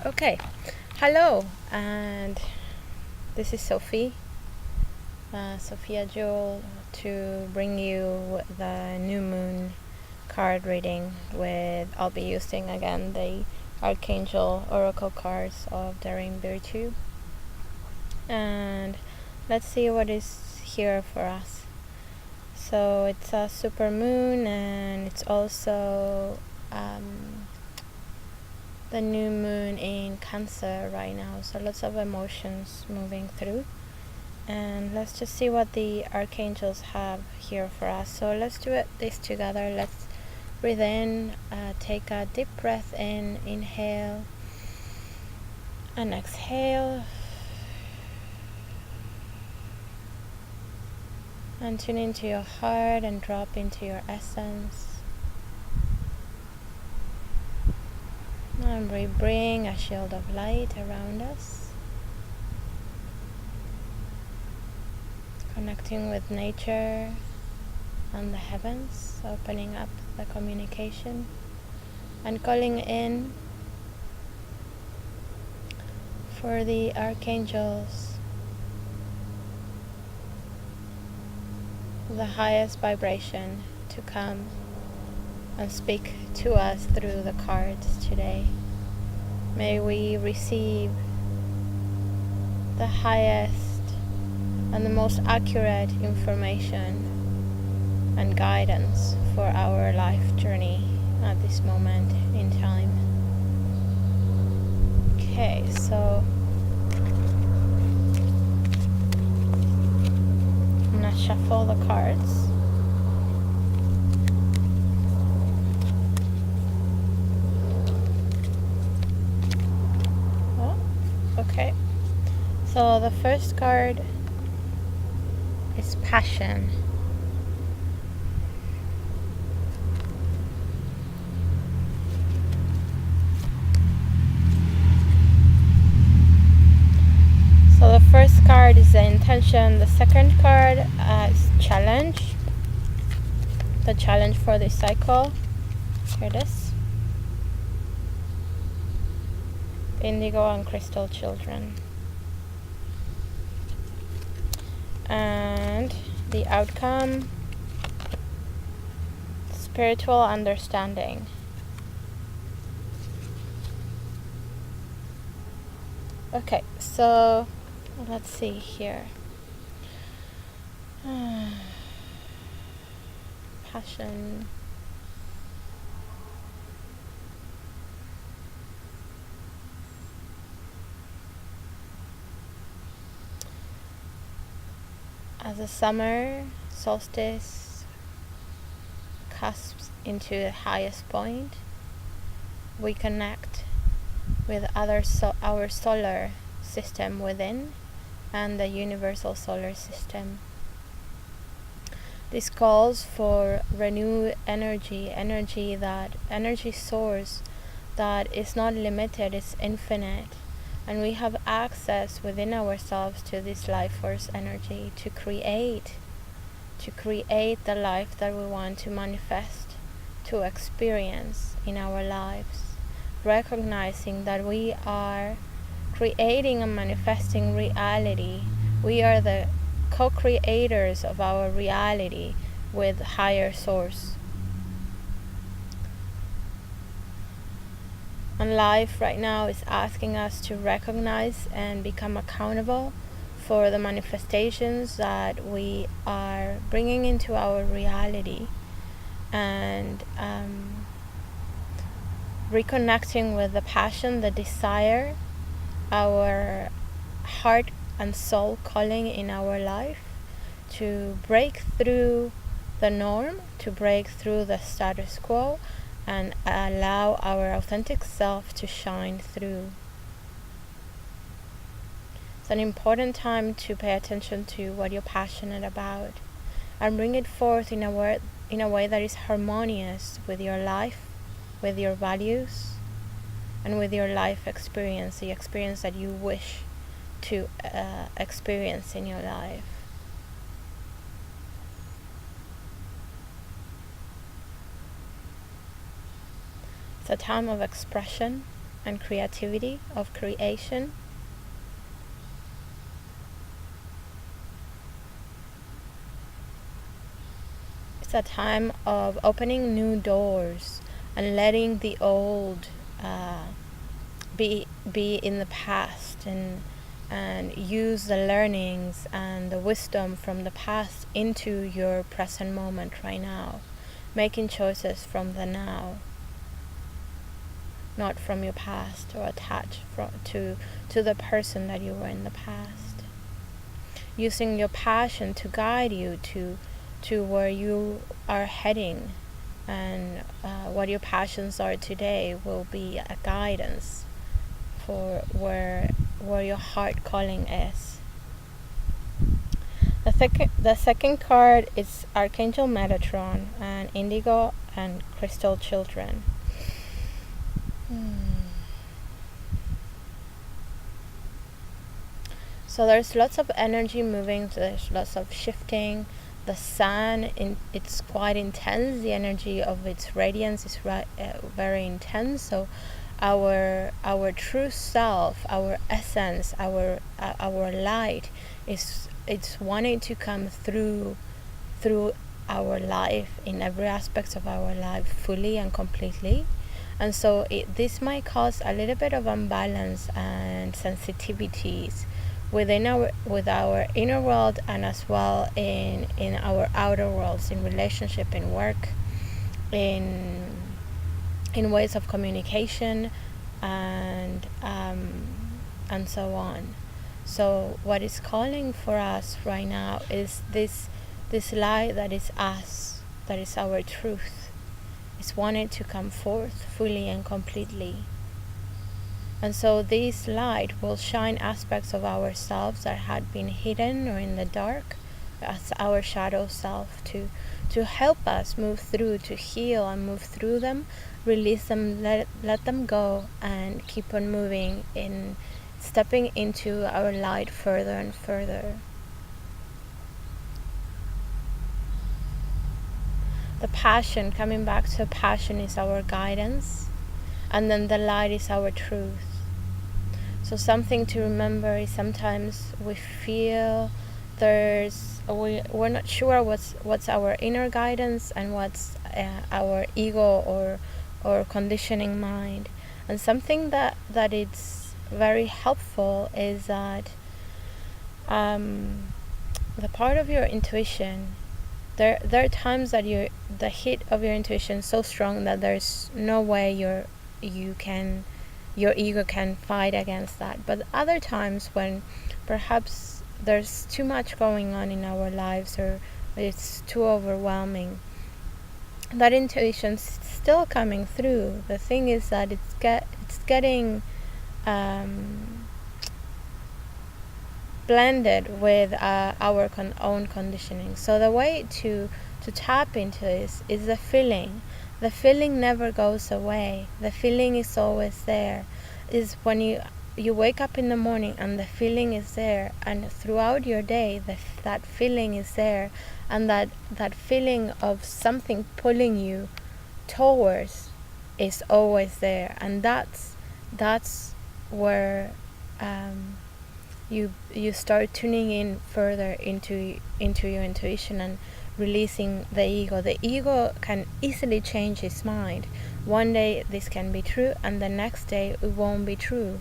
Okay, hello, and this is Sofia Jewel, to bring you the new moon card reading. I'll be using again the Archangel Oracle cards of Daring Virtue, and let's see what is here for us. So it's a super moon, and it's also the new moon in Cancer right now, so lots of emotions moving through. And let's just see what the archangels have here for us. So let's do this together. Let's breathe in, take a deep breath in, inhale and exhale, and tune into your heart and drop into your essence. And we bring a shield of light around us, connecting with nature and the heavens, opening up the communication and calling in for the archangels, the highest vibration, to come and speak to us through the cards today. May we receive the highest and the most accurate information and guidance for our life journey at this moment in time. Okay, so I'm gonna shuffle the cards. Okay, so the first card is passion. So the first card is the intention, the second card is challenge, the challenge for this cycle. Here it is. Indigo and crystal children. And the outcome, spiritual understanding. Okay, so let's see here. Passion. As the summer solstice cusps into the highest point, we connect with our solar system within and the universal solar system. This calls for renewed energy source that is not limited, it's infinite. And we have access within ourselves to this life force energy to create the life that we want to manifest, to experience in our lives, recognizing that we are creating and manifesting reality. We are the co-creators of our reality with higher source. And life right now is asking us to recognize and become accountable for the manifestations that we are bringing into our reality, and reconnecting with the passion, the desire, our heart and soul calling in our life, to break through the norm, to break through the status quo, and allow our authentic self to shine through. It's an important time to pay attention to what you're passionate about and bring it forth in a way that is harmonious with your life, with your values, and with your life experience, the experience that you wish to experience in your life. It's a time of expression, and creativity, of creation. It's a time of opening new doors and letting the old be in the past, and use the learnings and the wisdom from the past into your present moment right now, making choices from the now, not from your past or attached to the person that you were in the past. Using your passion to guide you to where you are heading, and what your passions are today will be a guidance for where your heart calling is. The second card is Archangel Metatron and Indigo and Crystal Children. So there's lots of energy moving, there's lots of shifting. The sun, it's quite intense. The energy of its radiance is very intense. So our true self, our essence, our light it's wanting to come through our life, in every aspect of our life, fully and completely. And so this might cause a little bit of imbalance and sensitivities with our inner world, and as well in our outer worlds, in relationship, in work, in ways of communication, and so on. So what is calling for us right now is this light that is us, that is our truth. It's wanted to come forth fully and completely. And so this light will shine aspects of ourselves that had been hidden or in the dark, as our shadow self, to help us move through, to heal and move through them, release them, let them go, and keep on moving, in stepping into our light further and further. The passion, coming back to passion, is our guidance, and then the light is our truth. So something to remember is sometimes we feel we're not sure what's our inner guidance and what's our ego or conditioning mind. And something that it's very helpful is that the part of your intuition, there are times that the hit of your intuition is so strong that there's no way your ego can fight against that. But other times, when perhaps there's too much going on in our lives, or it's too overwhelming, that intuition's still coming through. The thing is that it's getting blended with our own conditioning. So the way to tap into this is the feeling. The feeling never goes away. The feeling is always there. Is when you wake up in the morning and the feeling is there, and throughout your day that feeling is there, and that feeling of something pulling you towards is always there. And that's where you start tuning in further into your intuition and releasing the ego. The ego can easily change its mind. One day this can be true, and the next day it won't be true.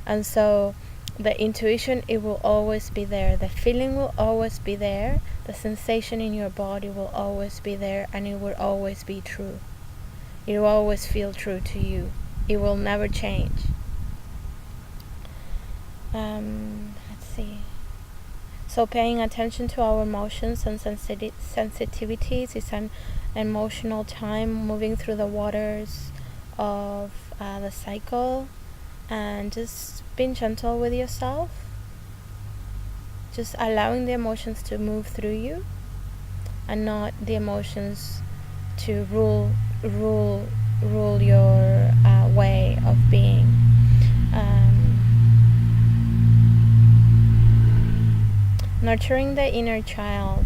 And so the intuition, it will always be there. The feeling will always be there. The sensation in your body will always be there, and it will always be true. It will always feel true to you. It will never change. Let's see. So paying attention to our emotions and sensitivities is an emotional time, moving through the waters of the cycle, and just being gentle with yourself, just allowing the emotions to move through you, and not the emotions to rule your way of being. Nurturing the inner child,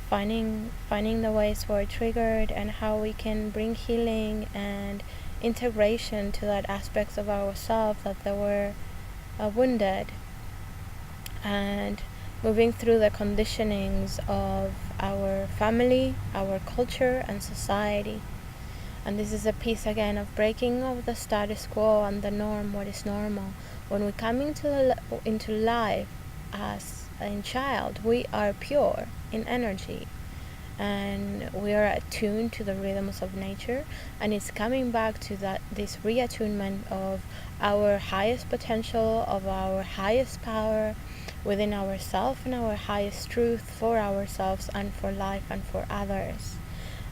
finding the ways we're triggered, and how we can bring healing and integration to that aspects of ourselves that they were wounded, and moving through the conditionings of our family, our culture, and society. And this is a piece again of breaking of the status quo and the norm, what is normal. When we come into life as a child, we are pure in energy, and we are attuned to the rhythms of nature, and it's coming back to this reattunement of our highest potential, of our highest power within ourselves, and our highest truth for ourselves and for life and for others.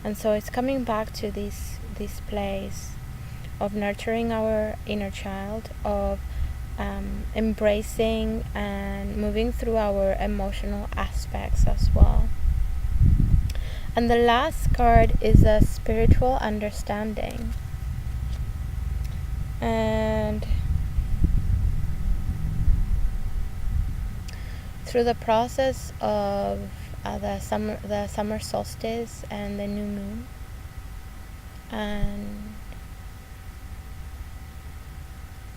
And so it's coming back to this place of nurturing our inner child, of embracing and moving through our emotional aspects as well. And the last card is a spiritual understanding. And through the process of the summer solstice and the new moon, and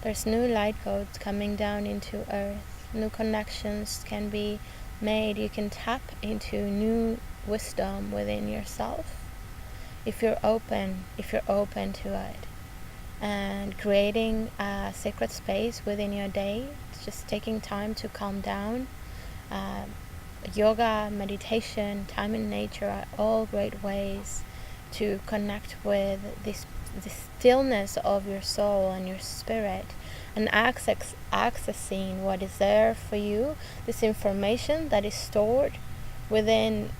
there's new light codes coming down into earth. New connections can be made. You can tap into new wisdom within yourself if you're open to it, and creating a sacred space within your day. It's just taking time to calm down. Yoga, meditation, time in nature are all great ways to connect with this stillness of your soul and your spirit, and accessing what is there for you, this information that is stored within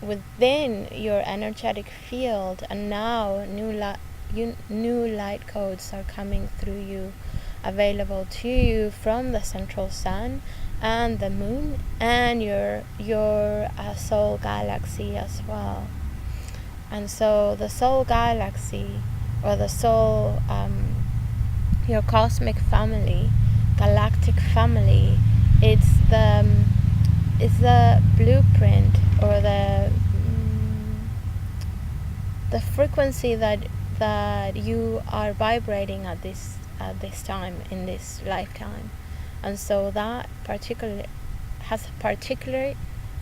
your energetic field. And now new light codes are coming through you, available to you from the central sun and the moon and your soul galaxy as well. And so the soul galaxy, or the soul, your cosmic family, galactic family, it's the blueprint, or the frequency that you are vibrating at this time in this lifetime. And so that has particular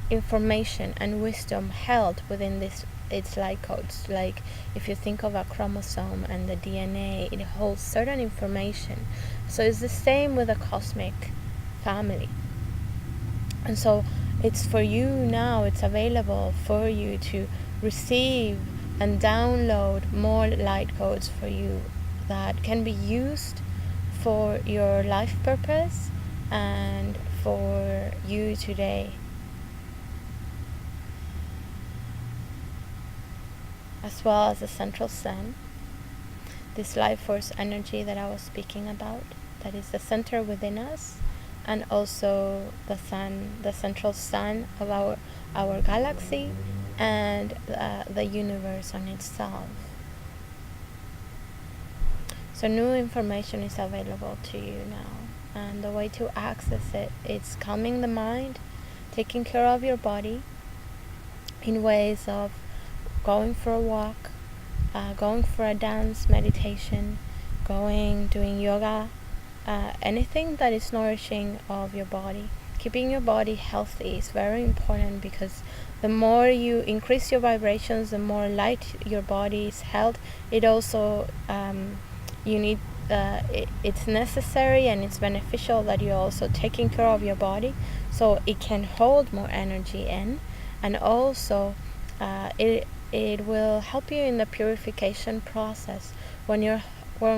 information and wisdom held within its light codes. Like if you think of a chromosome and the DNA, it holds certain information. So it's the same with the cosmic family. And so it's for you now, it's available for you to receive and download more light codes for you that can be used for your life purpose and for you today. As well as the central sun, this life force energy that I was speaking about, that is the center within us, and also the sun, the central sun of our galaxy, and the universe on itself. So new information is available to you now, and the way to access it, it's calming the mind, taking care of your body in ways of going for a walk, going for a dance, meditation, doing yoga, anything that is nourishing of your body. Keeping your body healthy is very important, because the more you increase your vibrations, the more light your body is held. It also it's necessary and it's beneficial that you're also taking care of your body, so it can hold more energy in, and also it will help you in the purification process. When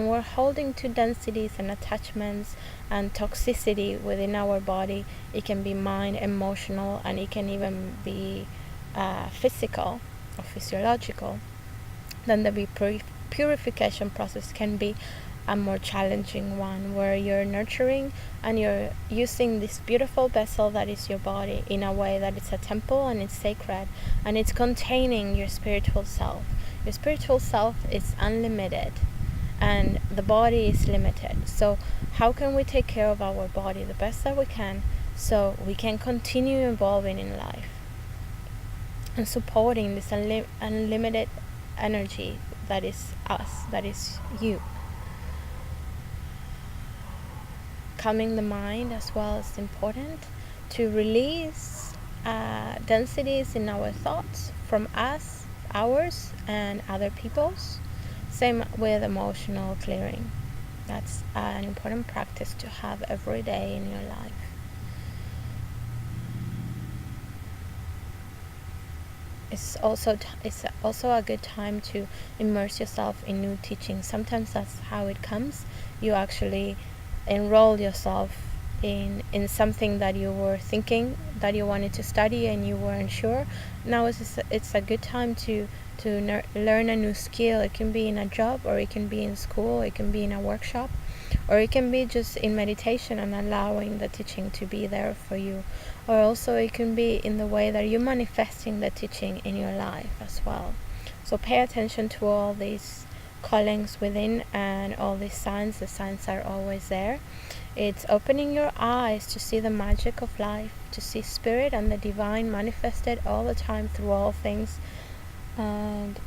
we're holding to densities and attachments and toxicity within our body, it can be mind, emotional, and it can even be physical or physiological. Then the purification process can be a more challenging one, where you're nurturing and you're using this beautiful vessel that is your body in a way that it's a temple and it's sacred, and it's containing your spiritual self. Your spiritual self is unlimited and the body is limited. So how can we take care of our body the best that we can, so we can continue evolving in life and supporting this unlimited energy that is us, that is you. calming the mind as well is important to release densities in our thoughts from us, ours, and other people's. Same with emotional clearing. That's an important practice to have every day in your life. It's also a good time to immerse yourself in new teaching. Sometimes that's how it comes. You actually enroll yourself in something that you were thinking that you wanted to study and you weren't sure. Now it's a good time to learn a new skill. It can be in a job, or it can be in school, it can be in a workshop, or it can be just in meditation and allowing the teaching to be there for you. Or also it can be in the way that you're manifesting the teaching in your life as well. So pay attention to all these callings within and all these signs. The signs are always there. It's opening your eyes to see the magic of life, to see spirit and the divine manifested all the time through all things. And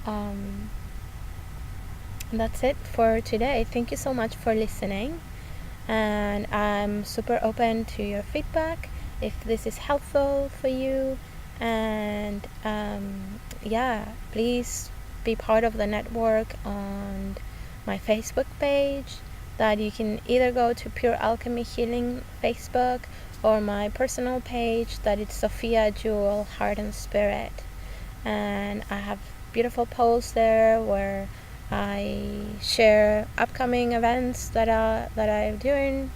that's it for today. Thank you so much for listening, and I'm super open to your feedback if this is helpful for you. And please be part of the network on my Facebook page, that you can either go to Pure Alchemy Healing Facebook, or my personal page that it's Sofia Jewel Heart and Spirit. And I have beautiful posts there where I share upcoming events that I'm doing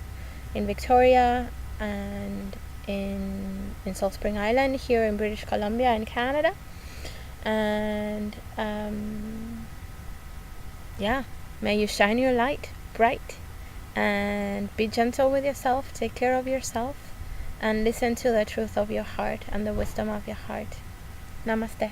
in Victoria and in Salt Spring Island here in British Columbia in Canada. And may you shine your light bright, and be gentle with yourself, take care of yourself, and listen to the truth of your heart and the wisdom of your heart. Namaste.